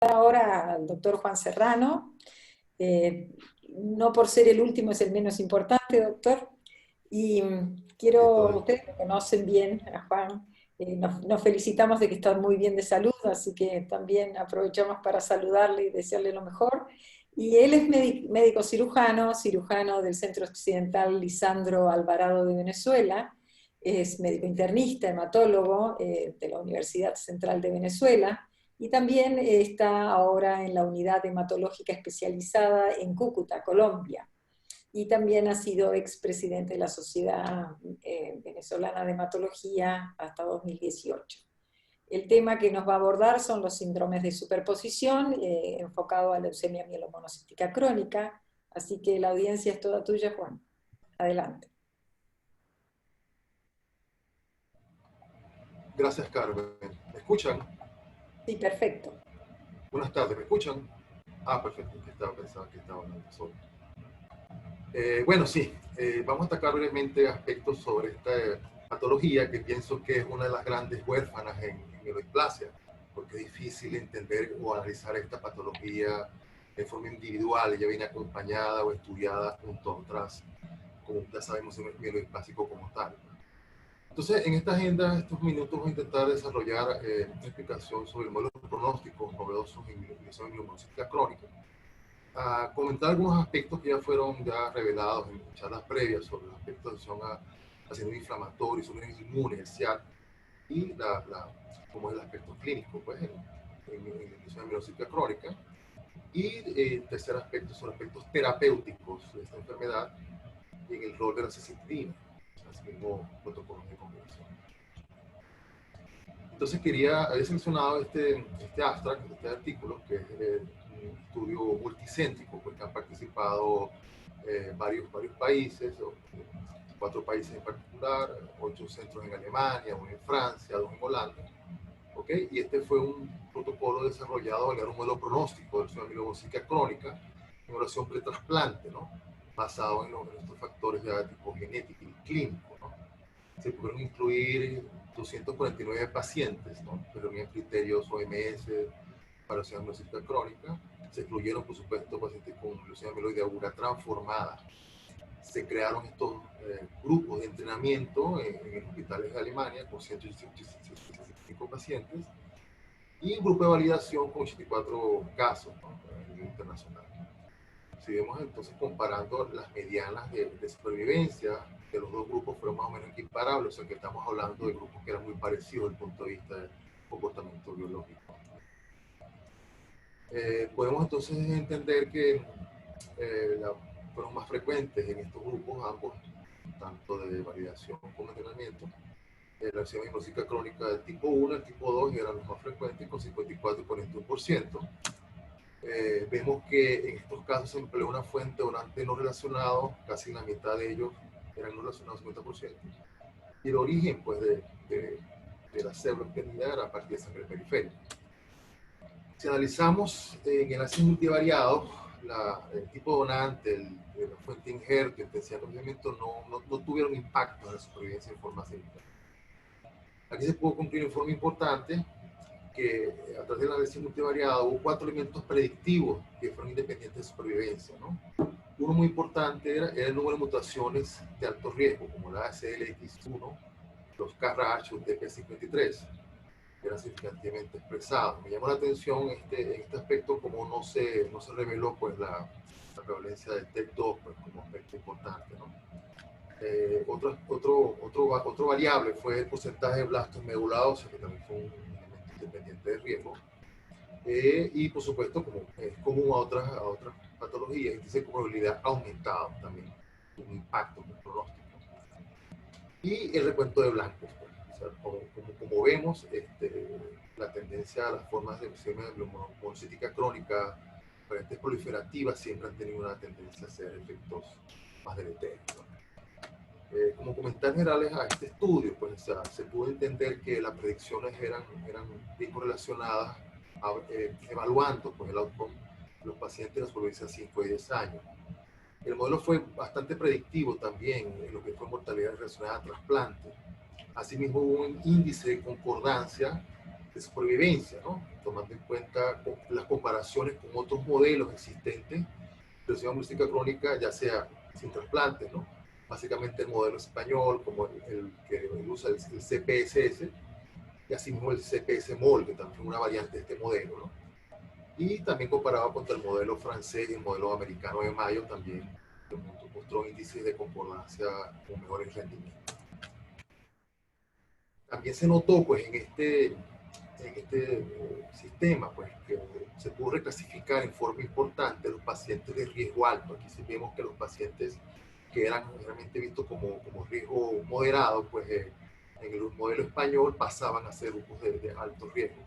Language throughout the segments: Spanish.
Ahora al doctor Juan Serrano. No por ser el último es el menos importante, doctor. Y quiero, Estoy, ustedes lo conocen bien a Juan, nos felicitamos de que está muy bien de salud, así que también aprovechamos para saludarle y desearle lo mejor. Y él es médico cirujano, cirujano del Centro Occidental Lisandro Alvarado de Venezuela, es médico internista, hematólogo de la Universidad Central de Venezuela, y también está ahora en la unidad hematológica especializada en Cúcuta, Colombia. Y también ha sido expresidente de la Sociedad Venezolana de Hematología hasta 2018. El tema que nos va a abordar son los síndromes de superposición, enfocado a la leucemia mielomonocítica crónica. Así que la audiencia es toda tuya, Juan. Adelante. gracias, Carmen. ¿Me escuchan? Sí, perfecto. Buenas tardes, ¿me escuchan? Ah, perfecto, que estaba pensando que estaba hablando solo. Bueno, sí, vamos a atacar brevemente aspectos sobre esta patología que pienso que es una de las grandes huérfanas en mielodisplasia, porque es difícil entender o analizar esta patología de forma individual. Ella viene acompañada o estudiada junto a otras, como ya sabemos, en el mielodisplásico como tal. Entonces, en esta agenda, estos minutos voy a intentar desarrollar una explicación sobre el modelo pronóstico novedosos en lesión mielomonocítica crónica. A comentar algunos aspectos que ya fueron revelados en charlas previas sobre los aspectos de a síndrome inflamatorio, síndrome inmune, el SIAD, y cómo es el aspecto clínico pues, en lesión mielomonocítica crónica. Y tercer aspecto son aspectos terapéuticos de esta enfermedad y en el rol de la cecitinib, así mismo protocolos de combinación. Entonces había seleccionado este abstract, este artículo, que es un estudio multicéntrico, porque han participado varios países, 4 países en particular, 8 centros en Alemania, 1 en Francia, 2 en Holanda. ¿Okay? Y este fue un protocolo desarrollado en un modelo pronóstico de lesión mielomonocítica crónica en oración pretrasplante, ¿no? Basado en estos factores ya de tipo genético y clínico, ¿no? Se pudieron incluir 249 pacientes, ¿no? Pero bien criterios OMS para leucemia mielomonocítica crónica. Se excluyeron, por supuesto, pacientes con leucemia mieloide aguda transformada. Se crearon estos grupos de entrenamiento en hospitales de Alemania con 165 pacientes y un grupo de validación con 84 casos, ¿no? A nivel internacional. Si vemos entonces comparando las medianas de supervivencia de los dos grupos fueron más o menos equiparables, o sea que estamos hablando de grupos que eran muy parecidos desde el punto de vista del comportamiento biológico. Podemos entonces entender que fueron más frecuentes en estos grupos ambos, tanto de validación como entrenamiento. La lesión mielomonocítica crónica del tipo 1 y el tipo 2 eran los más frecuentes con 54 y 41%. Vemos que en estos casos se empleó una fuente donante no relacionado, casi la mitad de ellos eran no relacionados 50%. Y el origen pues, de la célula obtenida era a partir de sangre periférica. Si analizamos en el análisis multivariado, el tipo donante, la fuente injerto, intensidad de movimiento no tuvieron impacto en la supervivencia en forma simple. Aquí se pudo cumplir un informe importante que a través del análisis multivariado hubo 4 elementos predictivos que fueron independientes de supervivencia, ¿no? Uno muy importante era el número de mutaciones de alto riesgo, como la ACLX1, los KRAS o TP53, que eran significativamente expresados. Me llamó la atención en este aspecto como no se reveló pues, la prevalencia del TEC2 pues, como aspecto importante, ¿no? Otro variable fue el porcentaje de blastos medulados, que también fue un elemento independiente de riesgo. Y por supuesto, como es común a otras patologías, el índice de probabilidad aumentado también, un impacto en el pronóstico. Y el recuento de blancos, pues. O sea, como vemos, la tendencia a las formas de leucemia mielomonocítica crónica, variantes proliferativas, siempre han tenido una tendencia a hacer efectos más deleterios, ¿no? Como comentarios generales a este estudio, pues, o sea, se pudo entender que las predicciones eran bien correlacionadas, evaluando pues, el outcome de los pacientes de la supervivencia de 5 y 10 años. El modelo fue bastante predictivo también en lo que fue mortalidad relacionada a trasplante. Asimismo, hubo un índice de concordancia de de supervivencia, ¿no? Tomando en cuenta las comparaciones con otros modelos existentes de leucemia múltiple crónica, ya sea sin trasplantes, ¿no? Básicamente el modelo español, como el que usa el CPSS, y asimismo el CPS-MOL, que también es una variante de este modelo, ¿no? Y también comparado contra el modelo francés y el modelo americano de Mayo, también mostró índices de concordancia con mejores rendimientos. También se notó, pues, en este sistema, pues, que se pudo reclasificar en forma importante los pacientes de riesgo alto. Aquí sí vemos que los pacientes que eran realmente vistos como riesgo moderado, pues en el modelo español pasaban a ser grupos de alto riesgo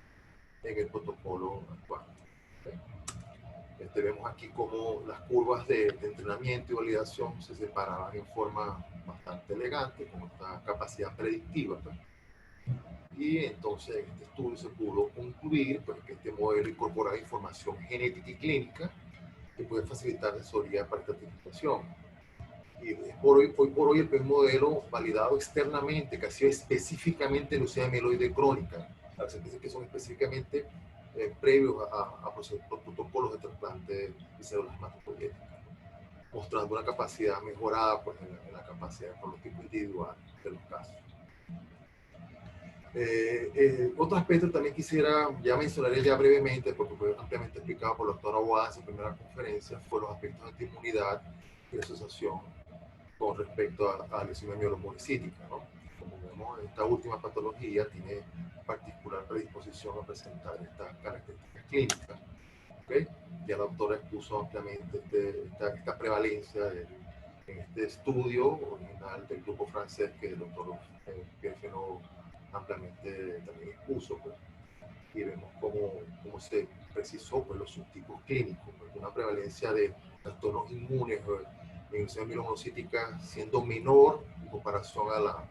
en el protocolo actual. Vemos aquí cómo las curvas de entrenamiento y validación se separaban en forma bastante elegante, con esta capacidad predictiva, pues. Y entonces en este estudio se pudo concluir, pues, que este modelo incorporaba información genética y clínica que puede facilitar asesoría para esta tipificación. Y hoy por hoy el primer modelo validado externamente, que ha sido específicamente leucemia mieloide crónica, las sentencias que son específicamente previos a protocolos de trasplante de células hematopoyéticas, mostrando una capacidad mejorada, pues, en la capacidad de pronóstico individual de los casos. Otro aspecto también quisiera, ya mencionaré ya brevemente, porque fue ampliamente explicado por la doctora Boada en su primera conferencia, fue los aspectos de inmunidad y asociación con respecto a leucemia mielomonocítica, ¿no? Como vemos, esta última patología tiene particular predisposición a presentar estas características clínicas. ¿Okay? Ya la doctora expuso ampliamente esta prevalencia en este estudio original del grupo francés que el doctor Pierre Fenot ampliamente también expuso, pues, y vemos cómo se precisó, pues, los subtipos clínicos, pues, una prevalencia de trastornos inmunes en leucemia mielomonocítica siendo menor en comparación a la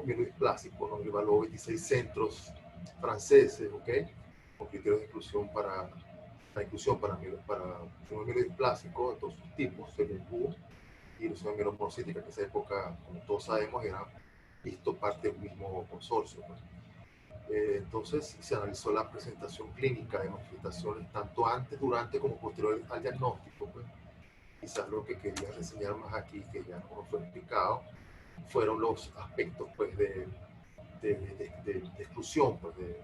mielodisplásico, ¿no? El valor 26 centros franceses, ¿ok? Con criterios de inclusión para la inclusión para mielodisplásico de todos sus tipos, según WHO, y leucemia mielomonocítica, que en esa época, como todos sabemos, era visto parte del mismo consorcio, pues. Entonces se analizó la presentación clínica de manifestaciones tanto antes, durante como posterior al diagnóstico, pues. Quizás lo que quería reseñar más aquí, que ya no fue explicado, fueron los aspectos, pues, de exclusión, pues, de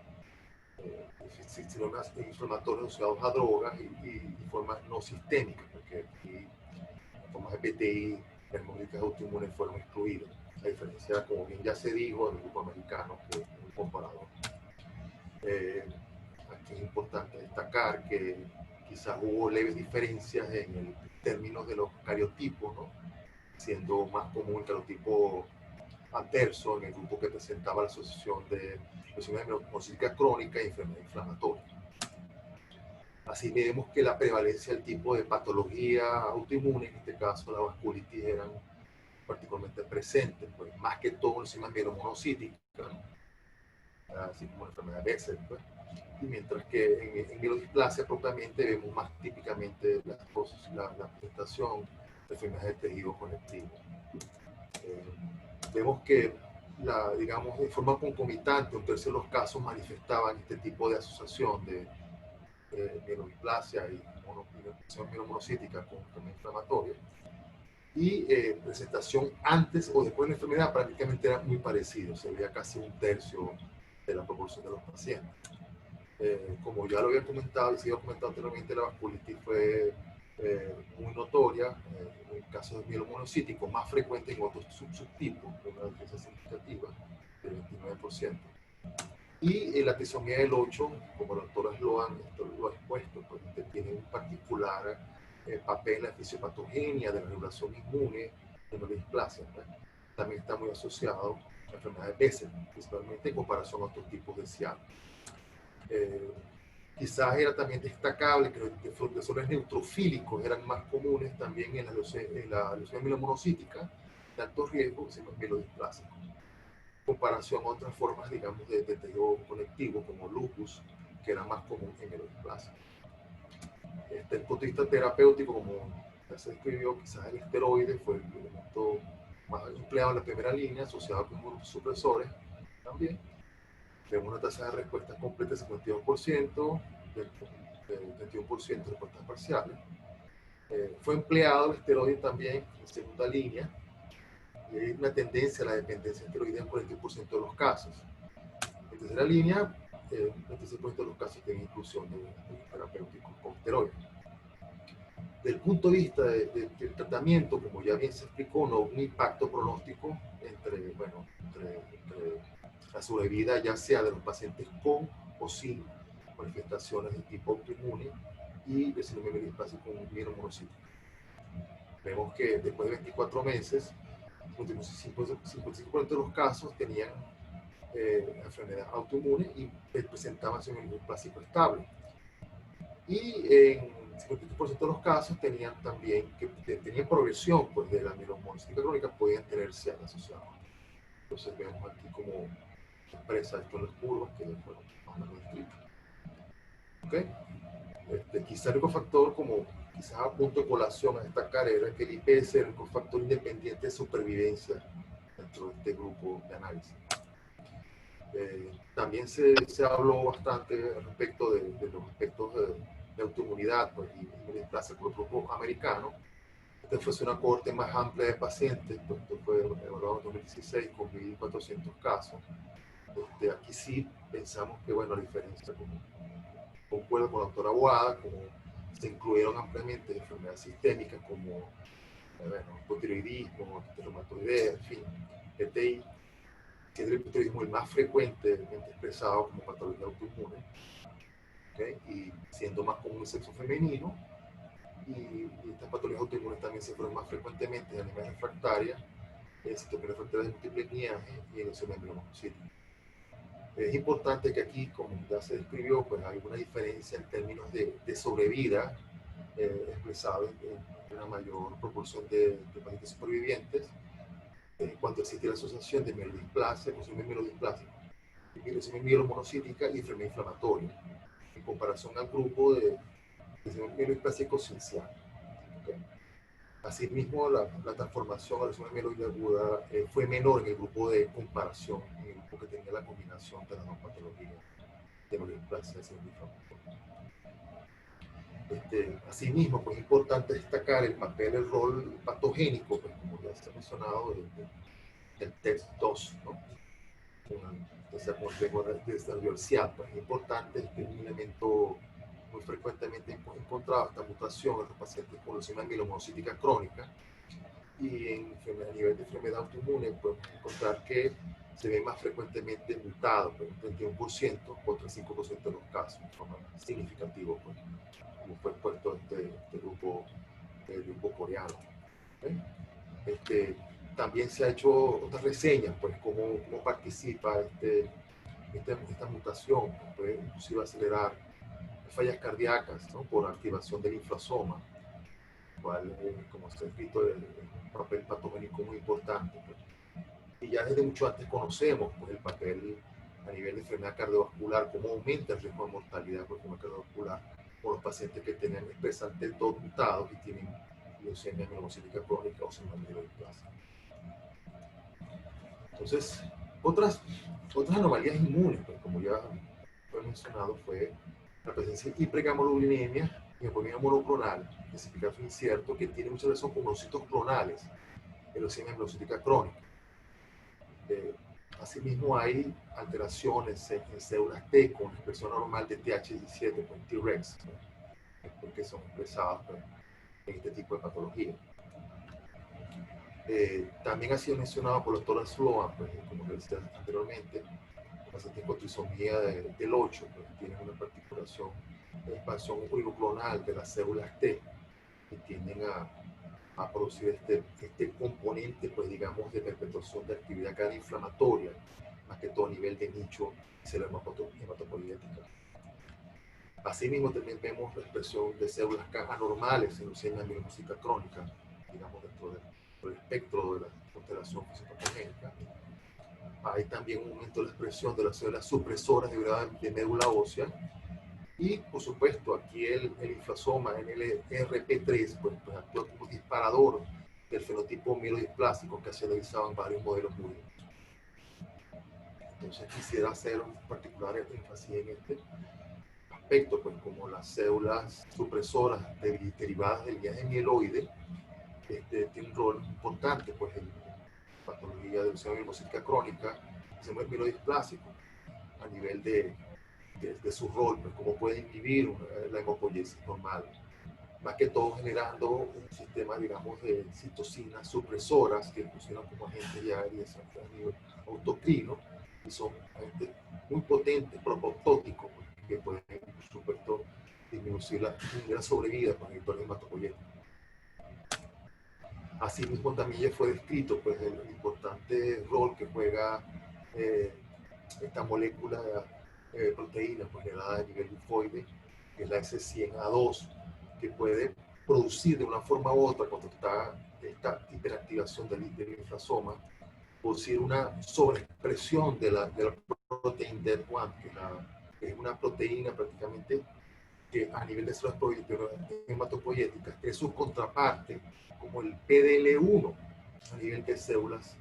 síntomas inflamatorios asociados a drogas y formas no sistémicas, porque aquí formas de PTI, las hemolíticas autoinmunes fueron excluidas, a diferencia, como bien ya se dijo, del grupo americano, que es un comparador. Aquí es importante destacar que quizás hubo leves diferencias en el términos de los cariotipos, ¿no? Siendo más común el cariotipo adverso en el grupo que presentaba la asociación de leucemia mielomonocítica crónica y enfermedad inflamatoria. Así vemos que la prevalencia del tipo de patología autoinmune, en este caso la vasculitis, eran particularmente presentes, pues, más que todo en leucemia mielomonocítica, ¿no? Así como la enfermedad de Bessel, pues. Y mientras que en mielodisplasia propiamente vemos más típicamente la presentación de enfermedades de tejido conectivo. Vemos que, digamos, de forma concomitante, un tercio de los casos manifestaban este tipo de asociación de mielodisplasia y mielomonocítica con enfermedad inflamatoria. Y presentación antes o después de la enfermedad prácticamente era muy parecido, se veía casi un tercio de la proporción de los pacientes. Como ya lo había comentado y se había comentado anteriormente, la vasculitis fue muy notoria en casos de mielomonocítico, más frecuente en otros subtipos, con una diferencia significativa del 29%. Y la trisomía del 8, como la doctora Sloan lo ha expuesto, pues, tiene un particular papel en la fisiopatogenia de la regulación inmune de la displasia, pues. También está muy asociado a la enfermedad de Bessel, principalmente en comparación a otros tipos de SIAM. Quizás era también destacable que los desórdenes neutrofílicos eran más comunes también en la leucemia mielomonocítica de alto riesgo, que se llama mielodisplásico, en comparación a otras formas, digamos, de tejido conectivo como lupus, que era más común en mielodisplasia. Desde el punto de vista terapéutico, como ya se describió, quizás el esteroide fue el elemento más empleado en la primera línea, asociado con grupos supresores también. Vemos una tasa de respuesta completa de 52%, del 21% de respuestas parciales. Fue empleado el esteroide también en segunda línea, y hay una tendencia a la dependencia esteroidea en 41% de los casos. En tercera línea, 26% de los casos tienen inclusión de terapéuticos con esteroides. Desde el punto de vista del tratamiento, como ya bien se explicó, no hubo un impacto pronóstico entre la sobrevida, ya sea de los pacientes con o sin manifestaciones de tipo autoinmune y de síndrome mielodisplásico con mielomonocítico. Vemos que después de 24 meses, 55% de los casos tenían enfermedad autoinmune y presentaban síndrome mielodisplásico estable. Y en 52% de los casos tenían también tenían progresión pues, de la mielomonocítica crónica, podían tener CIAN asociado. Entonces vemos aquí como expresa esto en las curvas que fueron más o menos descritas. ¿Okay? Quizá el único factor, como quizás a punto de colación a destacar, era que el IPS es el único factor independiente de supervivencia dentro de este grupo de análisis. También se habló bastante respecto de los aspectos de autoinmunidad pues, y displasia por el grupo americano. Esta fue una cohorte más amplia de pacientes, pues, esto fue evaluado en 2016 con 1.400 casos. Aquí sí pensamos que, bueno, la diferencia, como concuerdo con la doctora Boada, como se incluyeron ampliamente enfermedades sistémicas como hipotiroidismo, reumatoidea, en fin, PTI, que es el hipotiroidismo el más frecuentemente expresado como patología autoinmune, ¿okay? Y siendo más común el sexo femenino, y estas patologías autoinmunes también se fueron más frecuentemente en anemia refractaria, citopenia refractaria de múltiple lineaje y en leucemia mielomonocítica. Es importante que aquí, como ya se describió, pues hay una diferencia en términos de sobrevida, expresada en una mayor proporción de pacientes supervivientes, cuando existe la asociación de mielodisplasia, con síndrome mielodisplásico, leucemia mielomonocítica y enfermedad inflamatoria, en comparación al grupo de síndrome mielodisplásico sin CIAN. ¿Okay? Asimismo, la transformación a la leucemia mieloide aguda fue menor en el grupo de comparación, en el grupo que tenía la combinación de las dos patologías de mielodisplasia y síndrome inflamatoria. Asimismo, pues es importante destacar el papel, el rol patogénico, pues, como ya se ha mencionado, del TET2, ¿no? Esa consejo de diversidad, pues es importante, es un elemento muy frecuentemente encontrado, esta mutación en los pacientes con leucemia mielomonocítica crónica, y a nivel de enfermedad autoinmune podemos encontrar que se ve más frecuentemente mutado, por un 31% contra el 5% de los casos, de forma significativa, pues, como fue expuesto este grupo coreano. ¿Okay? También se ha hecho otras reseñas, pues, cómo participa esta mutación, pues, puede inclusive acelerar fallas cardíacas, ¿no? Por activación del inflasoma, cual, como se ha escrito, es un papel patogénico muy importante. Pues. Y ya desde mucho antes conocemos pues, el papel a nivel de enfermedad cardiovascular, cómo aumenta el riesgo de mortalidad por enfermedad cardiovascular por los pacientes que tienen expresan TET2 mutados y tienen leucemia mielomonocítica crónica o síndrome mielodisplásico. Entonces, otras anomalías inmunes, pues, como ya fue mencionado, fue la presencia de hipergamoglobulinemia y hemoglobina monoclonal, de significado incierto, que tiene mucha relación con monocitos clonales en leucemia mielocítica crónica. Asimismo, hay alteraciones en células T con expresión normal de TH17, con Tregs, porque son expresadas pues, en este tipo de patología. También ha sido mencionado por la doctora Sloan, pues, como decía anteriormente, pacientes con trisomía del 8, pues, tienen una particulación de expansión oligoclonal de las células T que tienden a producir este componente, pues digamos, de perpetuación de actividad cadena inflamatoria, más que todo a nivel de nicho celular hematopoyética. Asimismo, también vemos la expresión de células K anormales en leucemia mielomonocítica crónica, digamos, dentro del espectro de la constelación fisiopatogénica. Hay también un aumento de la expresión de las células supresoras de médula ósea. Y, por supuesto, aquí el inflasoma NLRP3 pues actúa como disparador del fenotipo mielodisplásico que se ha realizado en varios modelos clínicos. Entonces quisiera hacer un particular énfasis en este aspecto, pues como las células supresoras derivadas del viaje mieloide, tiene un rol importante pues, en patología de leucemia linfocítica crónica, leucemia mielodisplásico, a nivel de su rol, pues cómo puede inhibir la hemopoiesis normal. Más que todo generando un sistema, digamos, de citocinas supresoras que funcionan como agentes ya a nivel autocrino y son agentes muy potentes, propoptóticos, pues, que pueden, por supuesto, disminuir la sobrevida con el entorno hematopoyético. Asimismo, también ya fue descrito pues, el importante rol que juega esta molécula proteína pues, generada a nivel linfoide, que es la S100A2, que puede producir de una forma u otra, cuando está esta hiperactivación del linfosoma, producir una sobreexpresión de la proteína DED1, que es una proteína prácticamente que a nivel de células hematopoyéticas es su contraparte, como el PDL1, a nivel de células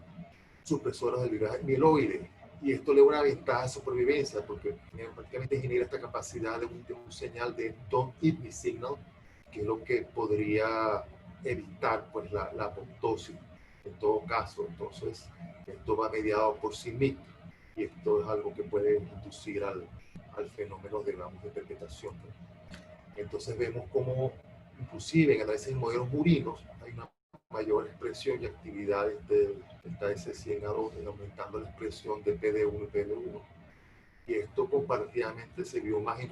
supresoras del viaje mieloide. Y esto le da una ventaja de supervivencia, porque prácticamente genera esta capacidad de un señal de don't eat me signal, que es lo que podría evitar pues, la apoptosis en todo caso. Entonces, esto va mediado por CIMIC, y esto es algo que puede inducir al fenómeno, digamos, de perpetación. Entonces vemos cómo, inclusive en análisis de modelos murinos, hay una mayor expresión y actividad de esta S100A2, aumentando la expresión de PD1 y PD1. Y esto comparativamente se vio más en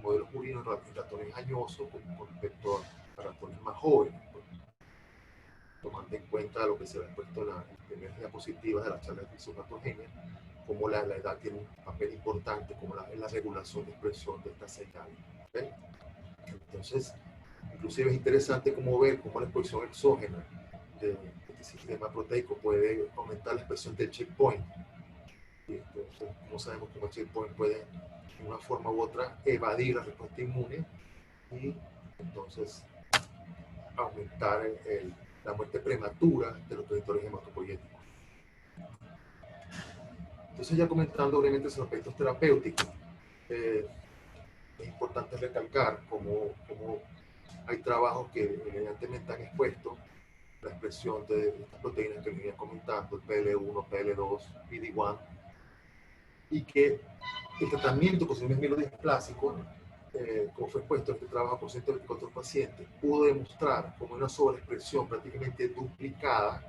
modelos murinos, en ratones añosos, con respecto a ratones más jóvenes, pues, tomando en cuenta lo que se ha expuesto en las primeras diapositivas de la charla de fisiopatogenia, como la edad tiene un papel importante como en la regulación de expresión de estas señales. ¿Okay? Entonces, inclusive es interesante como ver cómo la exposición exógena de este sistema proteico puede aumentar la expresión del checkpoint. Y entonces, como sabemos cómo el checkpoint puede, de una forma u otra, evadir la respuesta inmune y entonces aumentar la muerte prematura de los territorios hematopoyéticos. Entonces, ya comentando brevemente los aspectos terapéuticos, es importante recalcar cómo hay trabajos que evidentemente han expuesto la expresión de estas proteínas que venía comentando, el PL1, PL2, PD1, y que el tratamiento con síndrome mielodisplásico, como fue expuesto en este trabajo con 124 pacientes, pudo demostrar como una sobreexpresión prácticamente duplicada,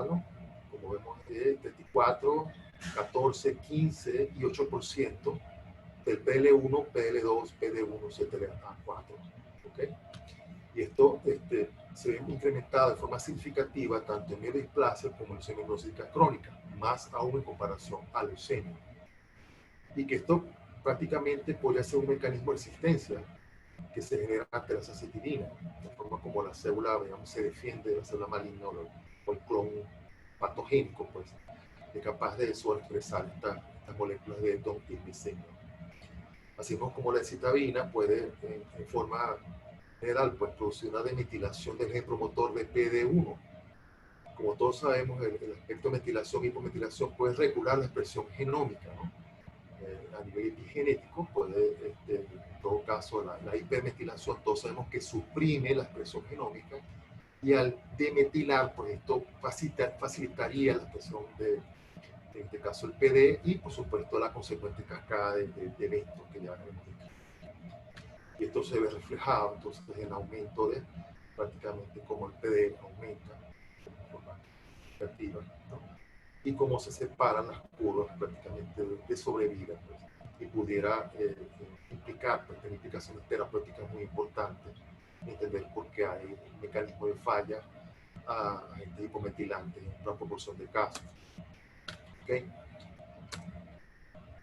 ¿no? Como vemos, 34, 14, 15 y 8% del PL1, PL2, PD1, CTLA4. ¿Okay? Y esto se ve incrementado de forma significativa tanto en mielodisplasia como en leucemia linfocítica crónica, más aún en comparación a leucemia. Y que esto prácticamente podría ser un mecanismo de resistencia que se genera ante la sacitilina, de forma como la célula, digamos, se defiende de la célula maligna o el clon patogénico, pues, es capaz de sobreexpresar estas moléculas de don't eat me signal. Así como la citabina puede, en forma general, pues, producir una demetilación del gen promotor de PD1. Como todos sabemos, el aspecto de metilación y hipometilación puede regular la expresión genómica, ¿no? A nivel epigenético, puede, en todo caso, la hipermetilación, todos sabemos que suprime la expresión genómica, y al demetilar, pues esto facilitaría la expresión en este caso el PD, y por supuesto la consecuente cascada de eventos que ya hemos dicho. Y esto se ve reflejado entonces en el aumento de prácticamente como el PD aumenta de forma negativa, ¿no? Y cómo se separan las curvas prácticamente de sobrevida, pues, y pudiera implicar pues, implicaciones terapéuticas muy importantes, entender por qué hay un mecanismo de falla a agentes hipometilantes en una proporción de casos. ¿Okay?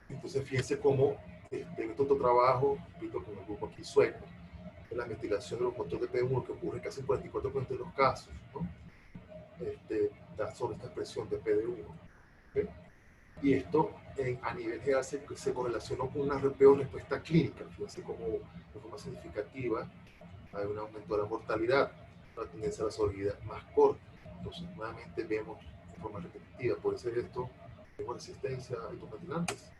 Entonces fíjense cómo en este otro trabajo, escrito con el grupo aquí sueco, en la metilación de los motores de P1, que ocurre casi en 44% de los casos, ¿no? Da sobre esta expresión de PD1. ¿Okay? Y esto a nivel general se correlacionó con una peor respuesta clínica, fíjense como de forma significativa hay un aumento de la mortalidad, una tendencia a la sobrevida más corta. Entonces nuevamente vemos de forma repetitiva, puede ser esto tengo resistencia a hipometilantes.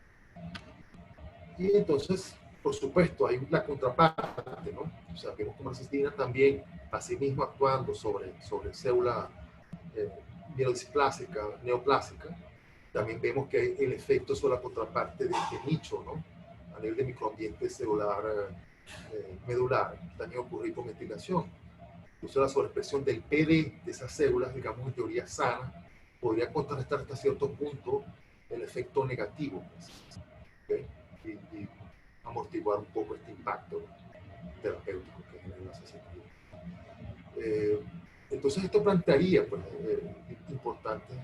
Y entonces, por supuesto, hay la contraparte, ¿no? O sea, vemos como la cistina también, asimismo actuando sobre célula mielodisplástica, neoplásica, también vemos que hay el efecto sobre la contraparte de nicho, ¿no? A nivel de microambiente celular medular, también ocurre hipometilación. Incluso la sobreexpresión del PD de esas células, digamos en teoría sana, podría contrarrestar hasta cierto punto el efecto negativo, ¿okay? y amortiguar un poco este impacto terapéutico que genera la sensibilidad. Entonces esto plantearía pues, importantes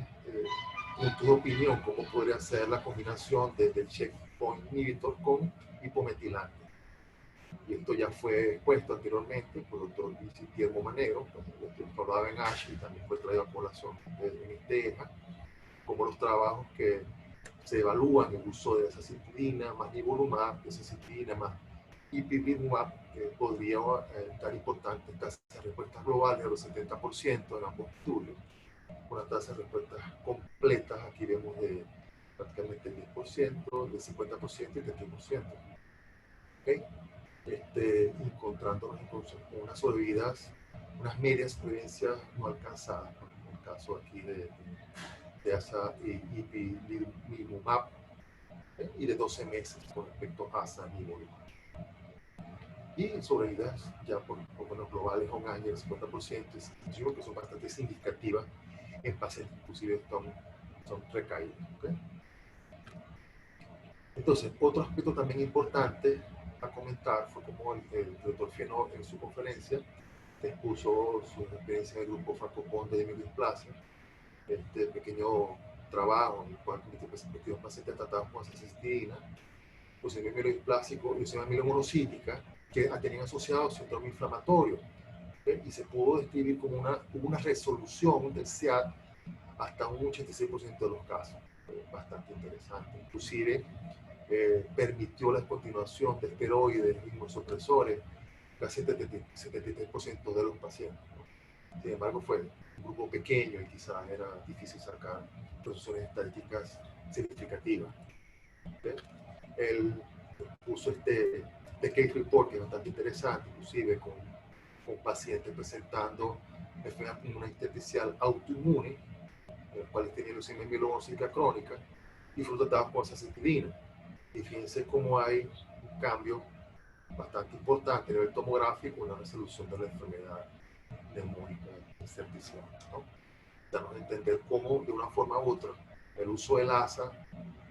puntos de opinión, cómo podría ser la combinación del checkpoint inhibitor con hipometilante. Y esto ya fue expuesto anteriormente por el doctor Guillermo Manero, pues, el doctor Raven Ash, y también fue traído a colación en este EJA, como los trabajos que se evalúan el uso de azacitidina más nivolumab, azacitidina más ipilimumab, podría dar importantes tasas de respuestas globales de los 70% en ambos estudios. Una tasa de respuestas completas, aquí vemos de prácticamente el 10%, del 50% y del 30%. ¿Okay? Encontrándonos entonces con unas sobrevividas, unas medias supervivencias no alcanzadas, en el caso aquí de asa y ipilimumab, y de 12 meses con respecto a asa y nivolumab. Y sobrevividas ya por los globales a un año del 50%, que son bastante significativas en pacientes, inclusive son recaídos. ¿Okay? Entonces, otro aspecto también importante a comentar fue como el doctor Fienot en su conferencia expuso su experiencia en el grupo francoconde de mielodisplasia, este pequeño trabajo en el cual 22 pacientes tratados con azacitidina, leucemia mielodisplásico y leucemia mielomonocítica, que tenían asociado síndrome inflamatorio, ¿okay? Y se pudo describir como una resolución del SEAT hasta un 86% de los casos. Bastante interesante. Inclusive permitió la continuación de esteroides y inmunosupresores casi el 73% de los pacientes, ¿no? Sin embargo, fue un grupo pequeño y quizás era difícil sacar resoluciones estadísticas significativas. ¿Okay? Él puso este case report que es bastante interesante, inclusive con pacientes presentando enfermedad pulmonar intersticial autoinmune, el cual tenía leucemia mielomocítica crónica, y fueron tratados con azacitidina. Y fíjense cómo hay un cambio bastante importante a nivel tomográfico, una resolución de la enfermedad neumónica intersticial, ¿no? Damos a entender cómo, de una forma u otra, el uso del ASA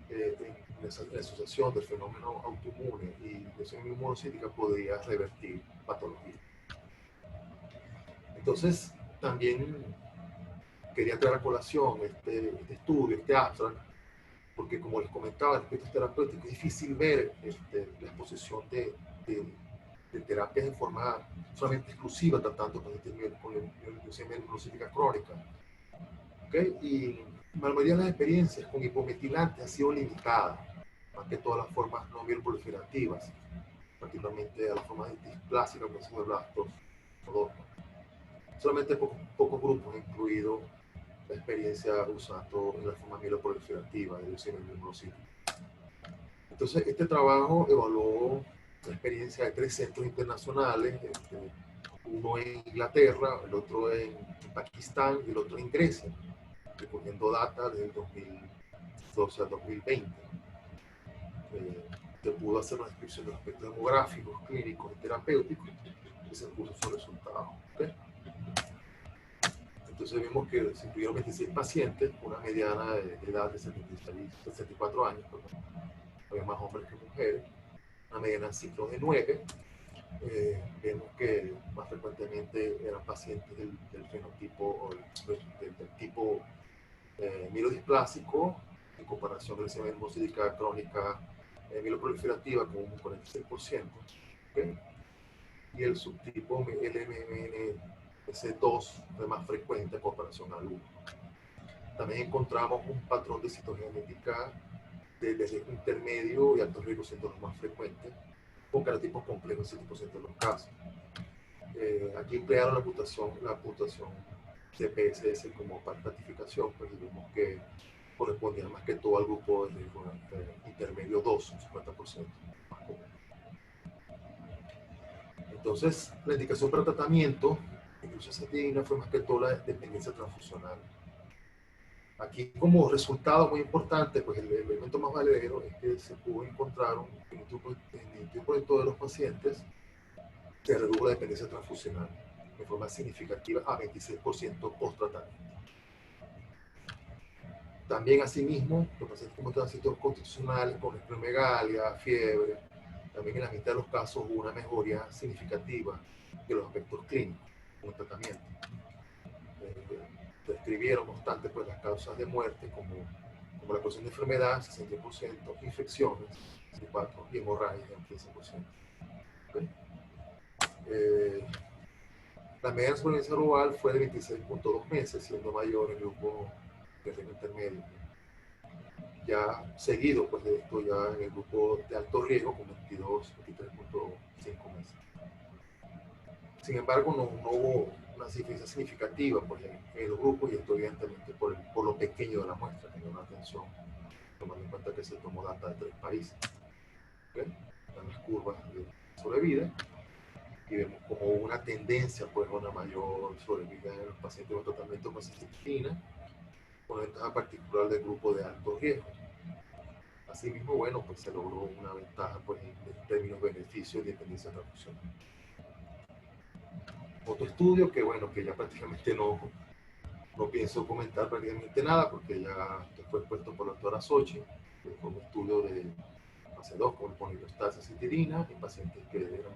en la asociación del fenómeno autoinmune y leucemia inmunocítica podría revertir patología. Entonces, también quería traer a colación este estudio, este abstract, porque como les comentaba, en aspectos terapéuticos es difícil ver la exposición de terapias en forma solamente exclusiva, tratando pacientes con leucemia inmunocítica crónica. ¿Okay? Y la mayoría de las experiencias con hipometilantes ha sido limitada, más que todas las formas no mieloproliferativas, particularmente a las formas displásicas como son blastos o dogmas. Solamente pocos grupos han incluido la experiencia usando la forma mieloproliferativa de leucemia inmunocítica. Entonces, este trabajo evaluó la experiencia de 3 centros internacionales, uno en Inglaterra, el otro en Pakistán y el otro en Grecia, recogiendo data desde el 2012 al 2020. Se pudo hacer una descripción de los aspectos demográficos, clínicos y terapéuticos y se puso sus resultados. ¿Okay? Entonces vimos que se incluyeron 26 pacientes, una mediana de edad de 64 años, perdón. Había más hombres que mujeres, una mediana de ciclos de 9. Vemos que más frecuentemente eran pacientes del fenotipo o del tipo mielodisplásico en comparación con la leucemia inmunocítica crónica mieloproliferativa con un 46%, ¿okay? Y el subtipo LMNS2 fue más frecuente en comparación al 1. También encontramos un patrón de citogenética de riesgo intermedio y alto riesgo siendo los más frecuentes, con carotipos complejos en 100% de los casos. Aquí emplearon la puntuación de PSS como para estratificación, pues vemos que correspondían más que todo al grupo de riesgo intermedio 2, un 50% más común. Entonces, la indicación para tratamiento de isoxastitina fue más que todo la dependencia transfusional. Aquí, como resultado muy importante, pues el elemento más valedero es que se pudo encontrar en el 21% de los pacientes se redujo la dependencia transfusional de forma significativa a 26% post-tratamiento. También, asimismo, los pacientes con tránsitos constitucionales, con esplenomegalia, fiebre, también en la mitad de los casos hubo una mejoría significativa de los aspectos clínicos con el tratamiento. Describieron, no obstante, pues, las causas de muerte como la causación de enfermedad, 60%, infecciones, 64%, y hemorragia, 15%. ¿Okay? La media de supervivencia global fue de 26.2 meses, siendo mayor el grupo de riesgo intermedio. Ya seguido, pues, de esto, ya en el grupo de alto riesgo, con 23.5 meses. Sin embargo, no hubo una diferencia significativa, pues, en los grupos, y esto evidentemente por lo pequeño de la muestra, que dio una atención, tomando en cuenta que se tomó data de 3 países. ¿Okay? Están las curvas de sobrevida, y vemos como una tendencia, pues, a una mayor sobrevida en los pacientes con tratamiento con cisteína, con ventaja particular del grupo de alto riesgo. Asimismo, bueno, pues se logró una ventaja, pues, en términos de beneficios y dependencia transfusional. Otro estudio que, bueno, que ya prácticamente no pienso comentar prácticamente nada, porque ya fue expuesto por la doctora Sochi, que fue un estudio de fase 2 con polineostasis citirina en pacientes que eran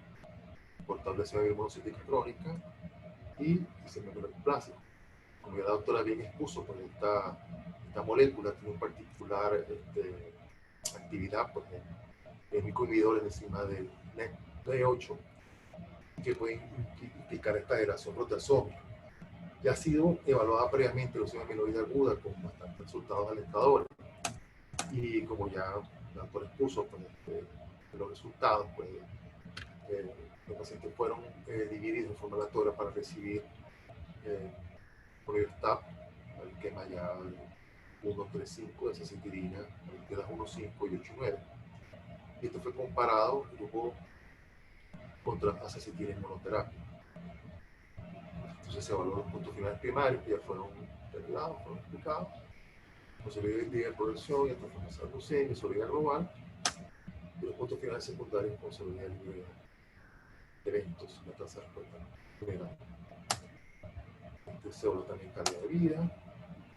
portables de monocítica crónica y diseminución plástico. Como ya la doctora bien expuso, pues esta molécula tiene un particular actividad, pues, en micoinhibidores encima del NET8, que pueden implicar esta generación proteasómica. Ya ha sido evaluada previamente leucemia amiloide aguda con bastantes resultados alentadores. Y como ya el doctor expuso, pues, los resultados, pues, los pacientes fueron divididos en forma aleatoria para recibir Proyectab, el quema ya 1,35 de azacitidina, que da 1,5 y 8,9. Y esto fue comparado el grupo contra azacitidina en monoterapia. Entonces se evaluaron los puntos finales primarios, que ya fueron revelados, fueron explicados, con sobrevida de progresión y transformación de leucemia, sobrevida global, y los puntos finales secundarios con sobrevida libre de eventos, la tasa de respuesta general. Se evaluó también calidad de vida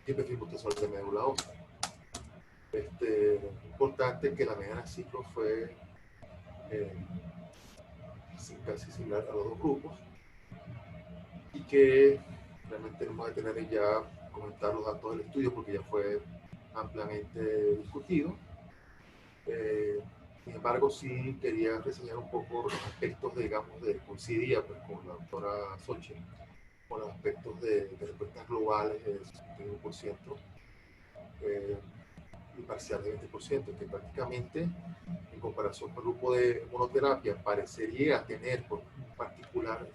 y perfil mutacional de médula ósea. Importante que la mediana de ciclo fue casi similar a los dos grupos, y que realmente no vamos a tener ya comentar los datos del estudio porque ya fue ampliamente discutido. Sin embargo, sí quería reseñar un poco los aspectos, digamos, coincidía, pues, con la doctora Sochi, con los aspectos de respuestas globales del 61%, y parcial de 20%, que prácticamente, en comparación con el grupo de monoterapia, parecería tener por un particular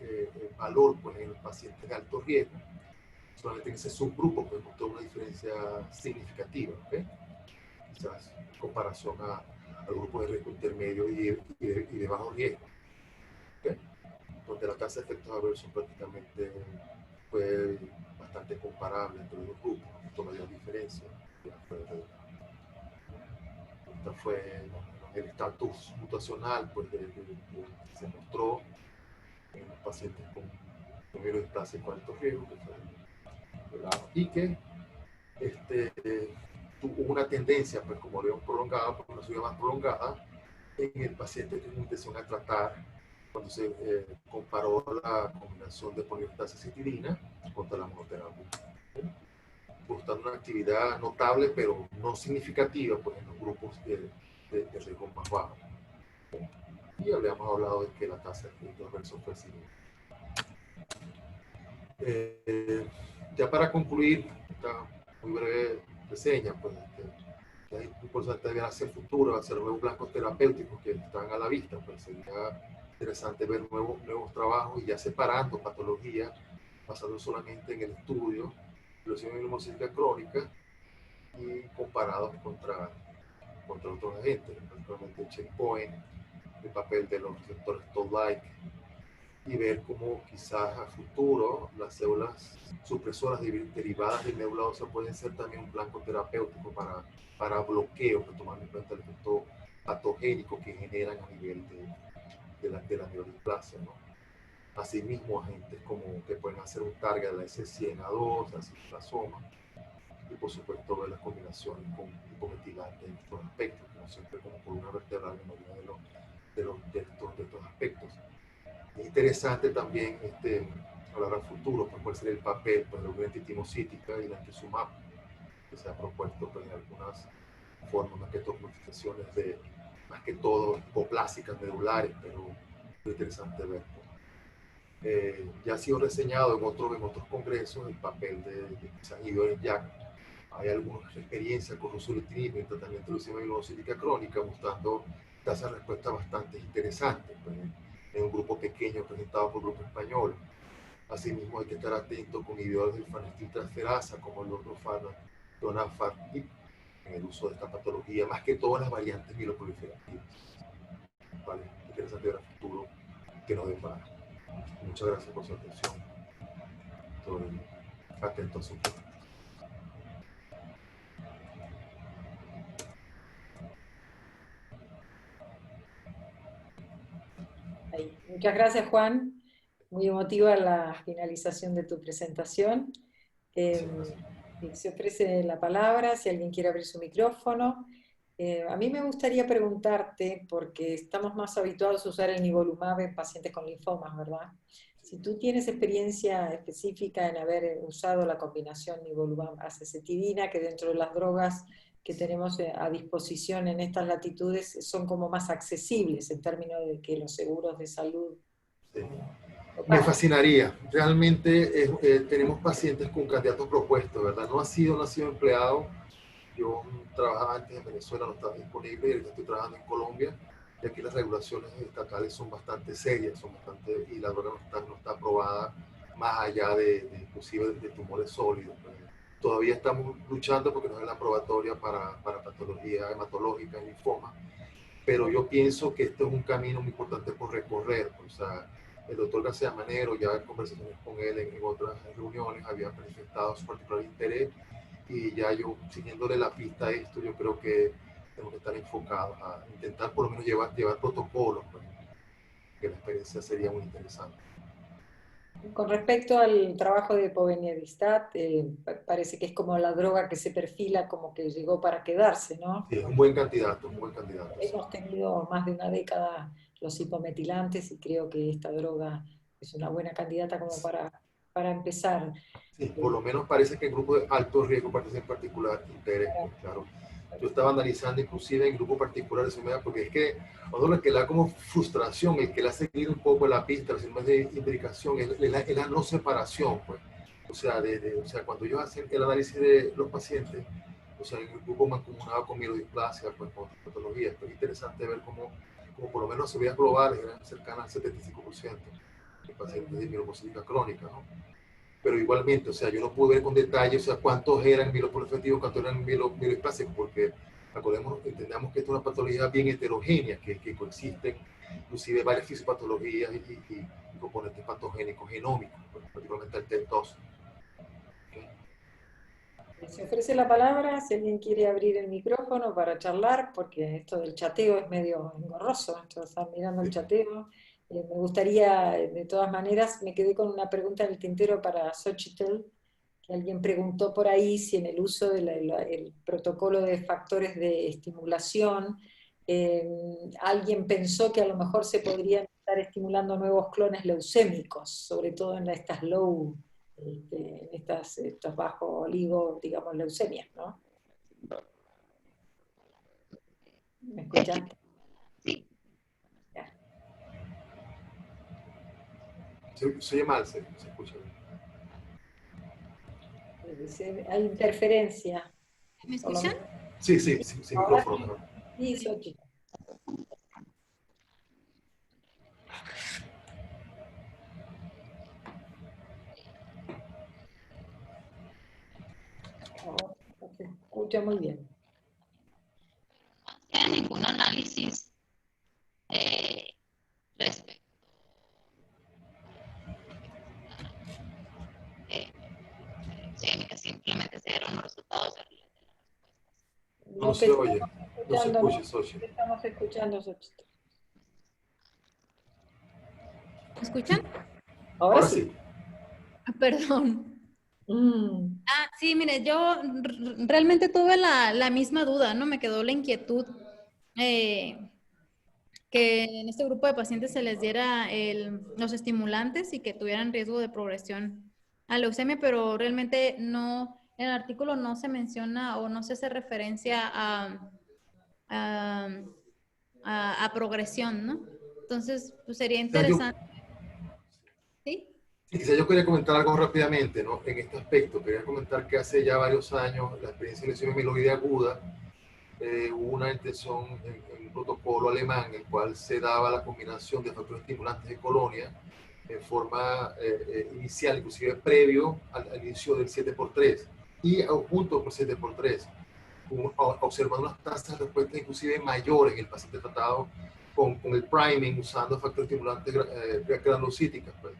valor, pues, en los pacientes de alto riesgo. Solamente en ese subgrupo pues mostró una diferencia significativa, ¿okay? Quizás en comparación al grupo de riesgo intermedio y de bajo riesgo, ¿okay? Donde la tasa de efectos adversos prácticamente fue bastante comparable entre los dos grupos, no mayor diferencia. Esta fue el estatus mutacional, pues, se mostró en los pacientes con microdisplasia con alto riesgo, y que tuvo una tendencia, pues, como lo habíamos prolongado, por una subida más prolongada en el paciente con intención a tratar, cuando se comparó la combinación de polineostasis citirina contra la monoterapia, mostrando una actividad notable pero no significativa, pues, en los grupos de riesgo más bajo. Y habíamos hablado de que la tasa de efectos adversos fue similar. Ya para concluir esta muy breve reseña, pues, es importante ver hacia el futuro, hacia los nuevos blancos terapéuticos que están a la vista. Pues sería interesante ver nuevos trabajos y ya separando patologías, basado solamente en el estudio de leucemia mielomocítica crónica, y comparados contra otros agentes, particularmente el checkpoint, el papel de los receptores toll-like, y ver cómo quizás a futuro las células supresoras derivadas de médula ósea pueden ser también un blanco terapéutico para bloqueo, tomando en cuenta el efecto patogénico que generan a nivel de la neurodisplasia, ¿no? Asimismo, agentes como que pueden hacer un target de la S100A2, la citoplasoma, y por supuesto ver las combinaciones con hipometilantes en estos aspectos, como siempre como columna vertebral en mayoría de estos aspectos. Es interesante también hablar al futuro, pues cuál sería el papel pues, de la entitimocítica y la antizumab, que se ha propuesto pues, en algunas formas, más que todo modificaciones más que todo hipoplásicas medulares, pero es interesante ver. Ya ha sido reseñado en otros congresos el papel de San Ido Jack. Hay algunas experiencias con ruxolitinib en tratamiento de leucemia mielocítica crónica, mostrando tasas de respuesta bastante interesantes, pues, en un grupo pequeño presentado por el grupo español. Asimismo, hay que estar atento con inhibidores de farnestiltransferasa, como el otro donafardib, en el uso de esta patología, más que todas las variantes mieloproliferativas. Vale, interesante ver a futuro que nos depara. Muchas gracias por su atención. Estoy atento a su pregunta. Ahí. Muchas gracias, Juan. Muy emotiva la finalización de tu presentación. Se ofrece la palabra si alguien quiere abrir su micrófono. A mí me gustaría preguntarte, porque estamos más habituados a usar el nivolumab en pacientes con linfomas, ¿verdad? Si tú tienes experiencia específica en haber usado la combinación nivolumab-azacitidina, que dentro de las drogas que tenemos a disposición en estas latitudes son como más accesibles en términos de que los seguros de salud. Sí. Me fascinaría. Realmente tenemos pacientes con candidatos propuestos, ¿verdad? No ha sido empleado. Yo trabajaba antes en Venezuela, no estaba disponible, y ahorita estoy trabajando en Colombia. Y aquí las regulaciones estatales son bastante serias, y la droga no está aprobada más allá inclusive de tumores sólidos. Todavía estamos luchando porque no es la probatoria para patología hematológica en linfoma, pero yo pienso que este es un camino muy importante por recorrer. O sea, el doctor García Manero, ya en conversaciones con él en otras reuniones, había manifestado su particular interés, y ya yo, siguiéndole la pista a esto, yo creo que tenemos que estar enfocados a intentar por lo menos llevar protocolos, pues, que la experiencia sería muy interesante. Con respecto al trabajo de poveniadistat, parece que es como la droga que se perfila como que llegó para quedarse, ¿no? Sí, es un buen candidato, un buen candidato. Hemos tenido más de una década los hipometilantes y creo que esta droga es una buena candidata como para empezar. Sí, por lo menos parece que el grupo de alto riesgo parece en particular interés, pues, claro. Yo estaba analizando inclusive en grupo particular de enfermedad, porque es que a uno lo que le da como frustración, el que le hace seguir un poco la pista, la síndrome de implicación, es la no separación, pues. O sea, o sea, cuando ellos hacen el análisis de los pacientes, o sea, en el grupo mancomunado con mielodisplasia, pues con otras patologías, es interesante ver cómo por lo menos subías globales eran cercanas al 75% de pacientes de mielomocítica crónica, ¿no? Pero igualmente, o sea, yo no pude ver con detalle, o sea, cuántos eran mieloproliferativos, cuántos eran mielodisplasicos, porque entendamos que esto es una patología bien heterogénea, que coexisten inclusive varias fisiopatologías y componentes patogénicos genómicos, particularmente el TET2. Se ofrece la palabra si alguien quiere abrir el micrófono para charlar, porque esto del chateo es medio engorroso, entonces están mirando el chateo. Me gustaría, de todas maneras, me quedé con una pregunta en el tintero para Xochitl, que alguien preguntó por ahí si en el uso del protocolo de factores de estimulación, alguien pensó que a lo mejor se podrían estar estimulando nuevos clones leucémicos, sobre todo en estas en estos bajo oligo, digamos, leucemias, ¿no? ¿Me escuchaste? Sí. Ya. Se oye mal, se escucha bien. Hay interferencia. ¿Me escuchan? Sí, sin Ahora micrófono. sí, Xochitl. Ahora se escucha. escucha muy bien. No hacía ningún análisis respecto que simplemente se dieron los resultados de las respuestas. No No te se oye, estamos no se escuchando, no escucha, Xochitl. te estamos escuchando, Xochitl. ¿Me escuchan? Ahora Ahora sí. sí. Perdón. Mm, Sí, mire, yo realmente tuve la misma duda, ¿no? Me quedó la inquietud que en este grupo de pacientes se les diera los estimulantes y que tuvieran riesgo de progresión a leucemia, pero realmente no, en el artículo no se menciona o no se hace referencia a, a progresión, ¿no? Entonces, pues sería O sea, yo, interesante, ¿sí? sí, quizá yo quería comentar algo rápidamente, ¿no? En este aspecto, quería comentar que hace ya varios años la experiencia de lesión amiloide aguda, hubo una intención en un protocolo alemán en el cual se daba la combinación de factores estimulantes de colonia en forma inicial, inclusive previo al inicio del 7x3 y junto con 7x3, observando unas tasas de respuesta inclusive mayores en el paciente tratado con el priming usando factores estimulantes granulocíticas. Pues.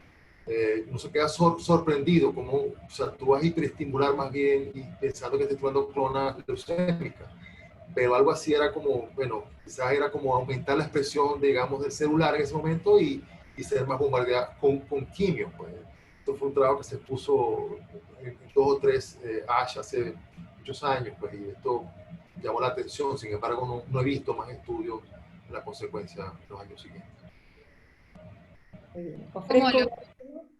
Uno se queda sorprendido como, o sea, tú vas a hiperestimular más bien y pensando que estás tomando clona leucémica, pero algo así era como, bueno, quizás era como aumentar la expresión, digamos, del celular en ese momento y ser más bombardeado con quimio. Pues. Esto fue un trabajo que se puso en 2 o 3 ASH hace muchos años, pues, y esto llamó la atención. Sin embargo, no he visto más estudios de la consecuencia en los años siguientes. muy bien. Como Ofrezco.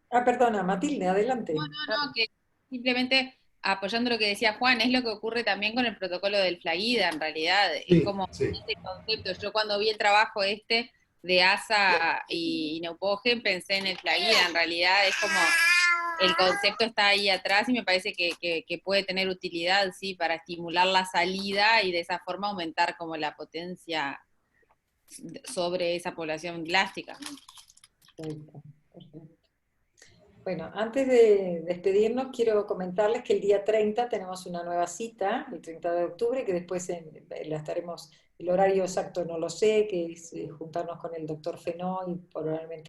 Perdona, Matilde, adelante. no, que simplemente apoyando lo que decía Juan, es lo que ocurre también con el protocolo del FLAIDA, en realidad, es Sí, como sí. ese concepto. Yo cuando vi el trabajo de ASA y Neupogen pensé en el FLAIDA, en realidad es como el concepto está ahí atrás y me parece que puede tener utilidad, sí, para estimular la salida y de esa forma aumentar como la potencia sobre esa población glástica. Perfecto, perfecto. Bueno, antes de despedirnos, quiero comentarles que el día 30 tenemos una nueva cita, el 30 de octubre, que después la estaremos, el horario exacto no lo sé, que es juntarnos con el doctor Fenó y probablemente